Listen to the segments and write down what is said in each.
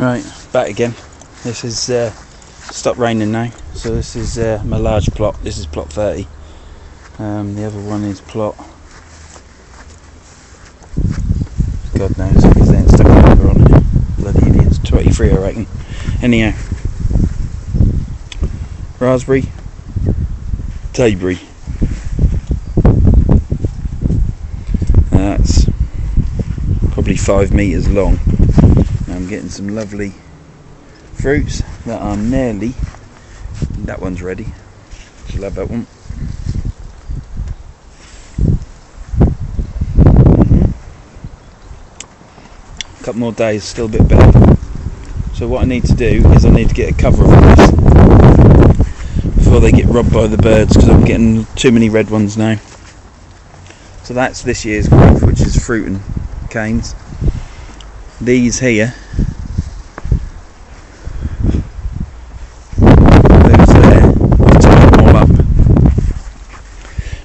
Right, back again. This is stopped raining now, so this is my large plot. This is plot 30. The other one is plot, God knows, because they ain't stuck a number on it. Bloody idiots. 23, I reckon. Anyhow, raspberry, tayberry. That's probably 5 metres long. I'm getting some lovely fruits that are nearly. That one's ready. Just love that one. A couple more days, still a bit better. So what I need to do is I need to get a cover of this before they get robbed by the birds, because I'm getting too many red ones now. So that's this year's growth, which is fruit and canes. These here, those there, I've tied them all up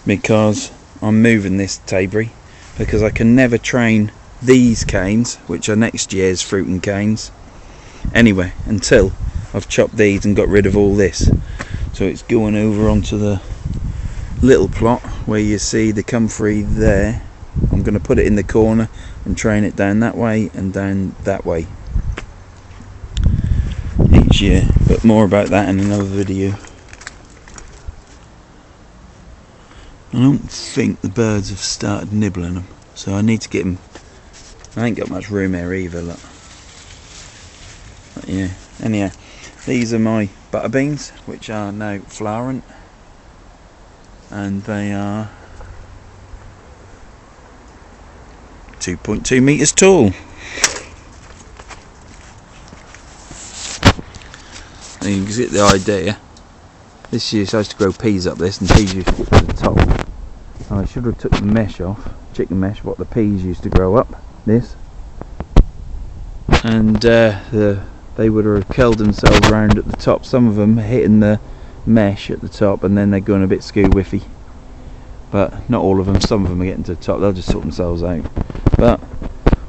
because I'm moving this tayberry, because I can never train these canes, which are next year's fruit and canes, anyway, until I've chopped these and got rid of all this. So it's going over onto the little plot where you see the comfrey there. I'm going to put it in the corner and train it down that way and down that way each year, but more about that in another video. I don't think the birds have started nibbling them, so I need to get them. I ain't got much room here either, look. But yeah, anyhow, these are my butterbeans, which are now flowering, and they are 2.2 metres tall. And you can get the idea. This year supposed to grow peas up this, and peas used to get to the top. And I should have took the mesh off, chicken mesh, what the peas used to grow up, this. And they would have curled themselves round at the top, some of them hitting the mesh at the top, and then they're going a bit skew-whiffy. But not all of them, some of them are getting to the top, they'll just sort themselves out. But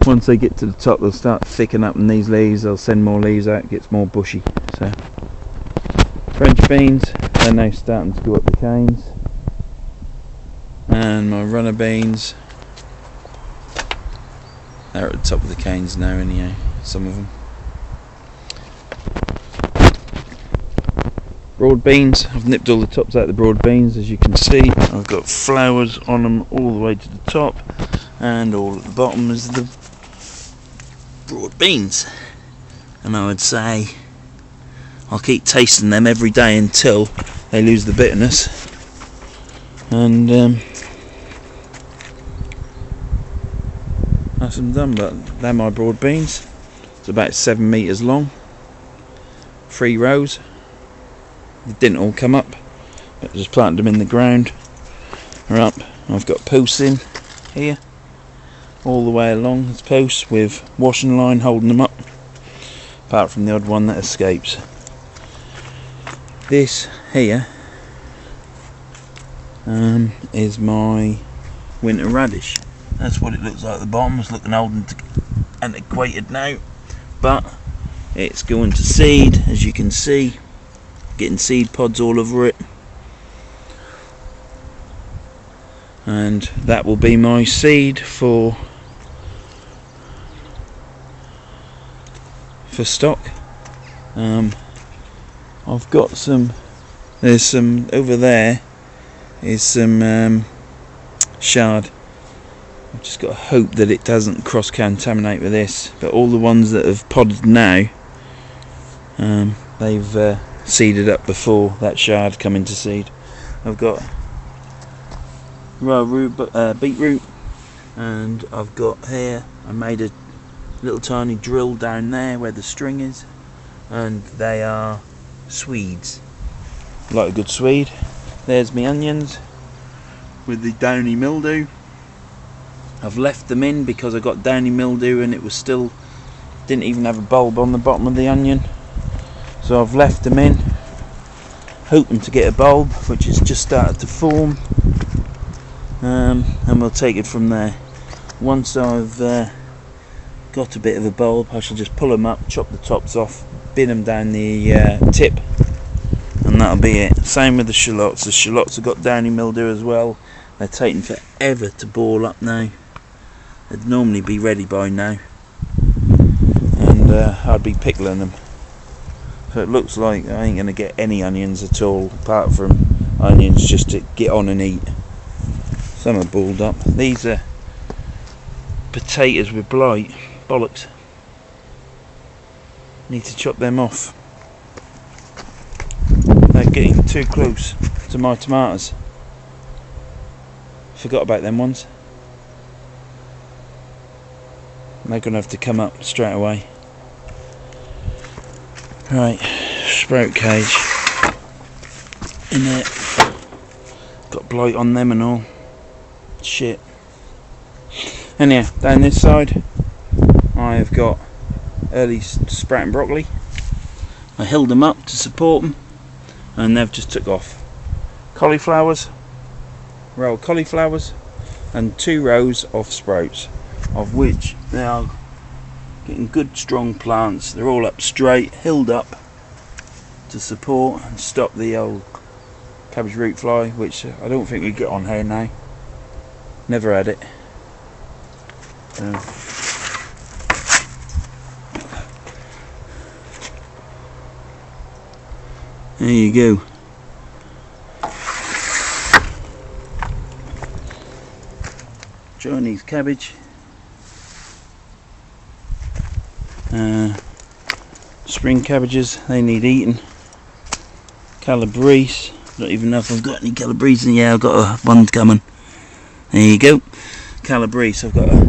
once they get to the top, they'll start thickening up in these leaves, they'll send more leaves out, it gets more bushy. So French beans, they're now starting to go up the canes. And my runner beans, they're at the top of the canes now anyhow, some of them. Broad beans, I've nipped all the tops out of the broad beans, as you can see. I've got flowers on them all the way to the top, and all at the bottom is the broad beans. And I would say I'll keep tasting them every day until they lose the bitterness. And that's them done. But they're my broad beans. It's about 7 metres long, 3 rows. They didn't all come up, but I just planted them in the ground. They're up. I've got posts in here all the way along. There's posts with washing line holding them up, apart from the odd one that escapes. This here is my winter radish. That's what it looks like at the bottom. It's looking old and antiquated now, but it's going to seed, as you can see. Getting seed pods all over it, and that will be my seed for stock. I've got some, there's some over there is some shard. I've just got to hope that it doesn't cross contaminate with this, but all the ones that have podded now, they've seeded up before that shard come into seed. I've got beetroot, and I've got here, I made a little tiny drill down there where the string is, and they are Swedes. Like a good Swede. There's my onions with the downy mildew. I've left them in because I got downy mildew and it was still, didn't even have a bulb on the bottom of the onion. So I've left them in, hoping to get a bulb, which has just started to form, and we'll take it from there. Once I've got a bit of a bulb. I shall just pull them up, chop the tops off, bin them down the tip, and that'll be it. Same with the shallots. The shallots have got downy mildew as well. They're taking forever to ball up now. They'd normally be ready by now, and I'd be pickling them. So it looks like I ain't going to get any onions at all, apart from onions just to get on and eat. Some are balled up. These are potatoes with blight. Bollocks. Need to chop them off. They're getting too close to my tomatoes. Forgot about them ones. They're going to have to come up straight away. Right, sprout cage in there. Got blight on them and all. Shit. Anyhow, down this side I've got early sprouting broccoli. I held them up to support them and they've just took off. Cauliflowers, row of cauliflowers, and 2 rows of sprouts, of which they are getting good strong plants. They're all up straight, hilled up to support and stop the old cabbage root fly, which I don't think we get on here now. Never had it. There you go. Chinese cabbage. Spring cabbages, they need eating. Calabrese, don't even know if I've got any calabrese. Yeah, I've got one coming. There you go. Calabrese, I've got a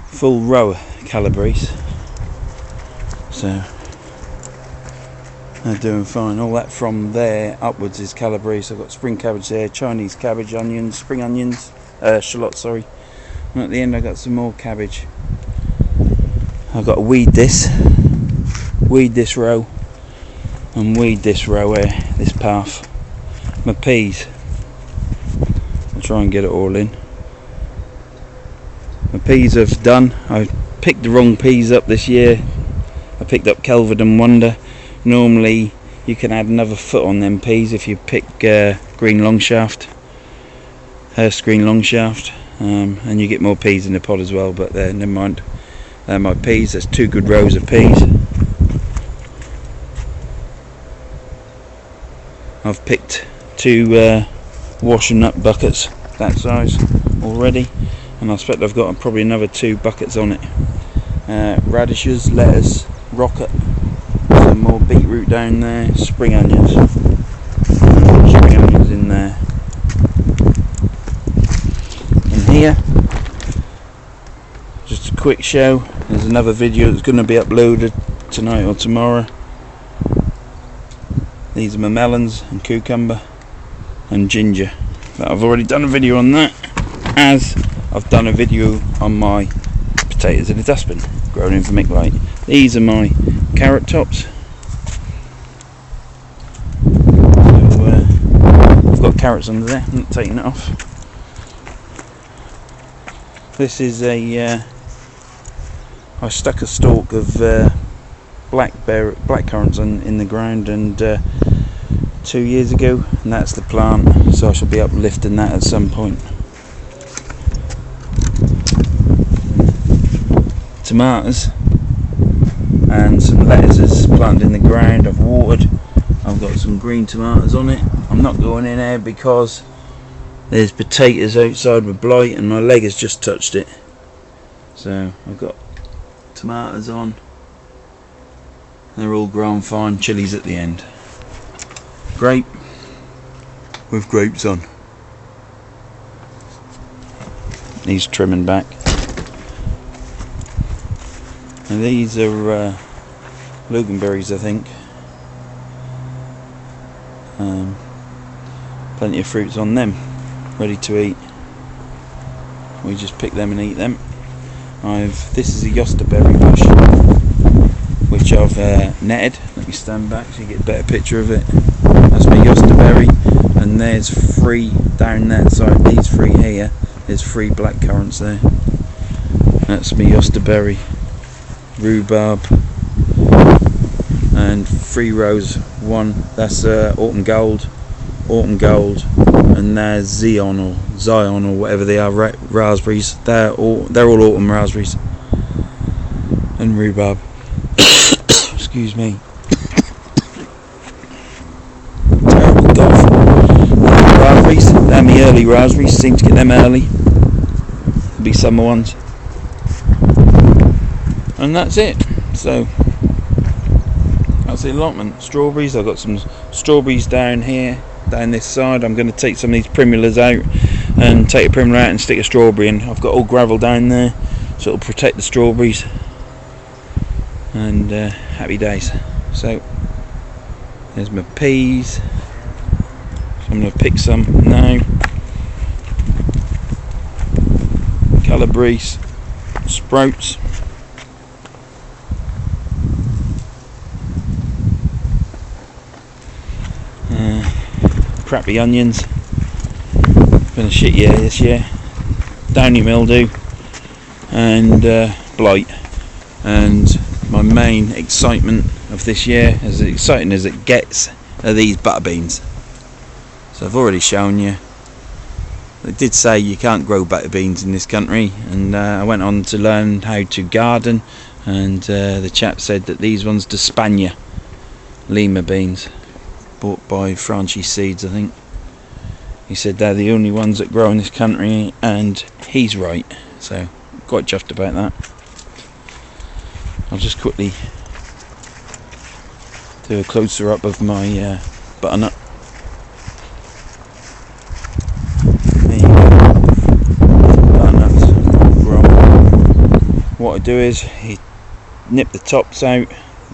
full row of calabrese. So they're doing fine. All that from there upwards is calabrese. I've got spring cabbage there, Chinese cabbage, onions, spring onions, shallots, sorry. And at the end I've got some more cabbage. I've got to weed this row, and weed this row here, this path. My peas, I'll try and get it all in. My peas have done. I picked the wrong peas up this year. I picked up Kelvin and Wonder. Normally you can add another foot on them peas if you pick green longshaft, Hurst green longshaft, and you get more peas in the pod as well, but never mind. My peas, there's 2 good rows of peas. I've picked 2 washing nut buckets that size already, and I expect I've got probably another 2 buckets on it. Radishes, lettuce, rocket, some more beetroot down there, spring onions. Spring onions in there. And here, just a quick show. There's another video that's going to be uploaded tonight or tomorrow. These are my melons and cucumber and ginger. But I've already done a video on that, as I've done a video on my potatoes in a dustbin grown in vermiculite. These are my carrot tops. So, I've got carrots under there, I'm not taking it off. This is I stuck a stalk of blackcurrants in the ground, and 2 years ago, and that's the plant, so I shall be uplifting that at some point. Tomatoes and some lettuces planted in the ground. I've watered. I've got some green tomatoes on it. I'm not going in there because there's potatoes outside with blight and my leg has just touched it. So I've got tomatoes on. They're all grown fine. Chilies at the end. Grape with grapes on. Needs trimming back. And these are loganberries, I think. Plenty of fruits on them, ready to eat. We just pick them and eat them. This is a yosterberry bush, which I've netted. Let me stand back so you get a better picture of it. That's my yosterberry, and there's 3 down that side. These 3 here, there's 3 blackcurrants there. That's my yosterberry. rhubarb, and 3 rows. One that's autumn gold, and there's Zion or whatever they are, raspberries. They're all autumn raspberries and rhubarb. Excuse me. Terrible cough. Raspberries, they're my early raspberries. Seem to get them early. There'll be summer ones, and that's it. So that's the allotment. Strawberries, I've got some strawberries down here, down this side. I'm going to take some of these primulas out and take a primula out and stick a strawberry in. I've got all gravel down there, so it'll protect the strawberries, and happy days. So there's my peas. So I'm going to pick some now. Calabrese, sprouts, crappy onions. Been a shit year this year. Downy mildew and blight. And my main excitement of this year, as exciting as it gets, are these butterbeans. So I've already shown you. They did say you can't grow butterbeans in this country, and I went on to learn how to garden, and the chap said that these ones d'Espagna Lima beans, bought by Franchi Seeds, I think. He said they're the only ones that grow in this country, and he's right, so quite chuffed about that. I'll just quickly do a closer up of my butternut. What I do is nip the tops out,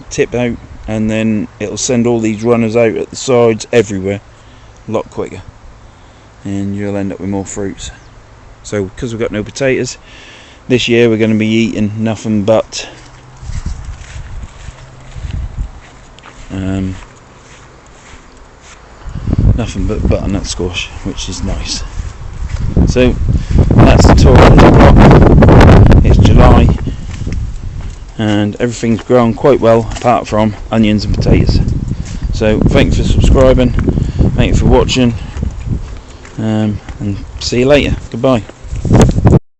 tip out, and then it'll send all these runners out at the sides everywhere a lot quicker, and you'll end up with more fruits. So because we've got no potatoes this year, we're going to be eating nothing but butternut squash, which is nice. So that's the tour of the block. It's July and everything's grown quite well apart from onions and potatoes. So thank you for subscribing, thank you for watching, and see you later. Goodbye.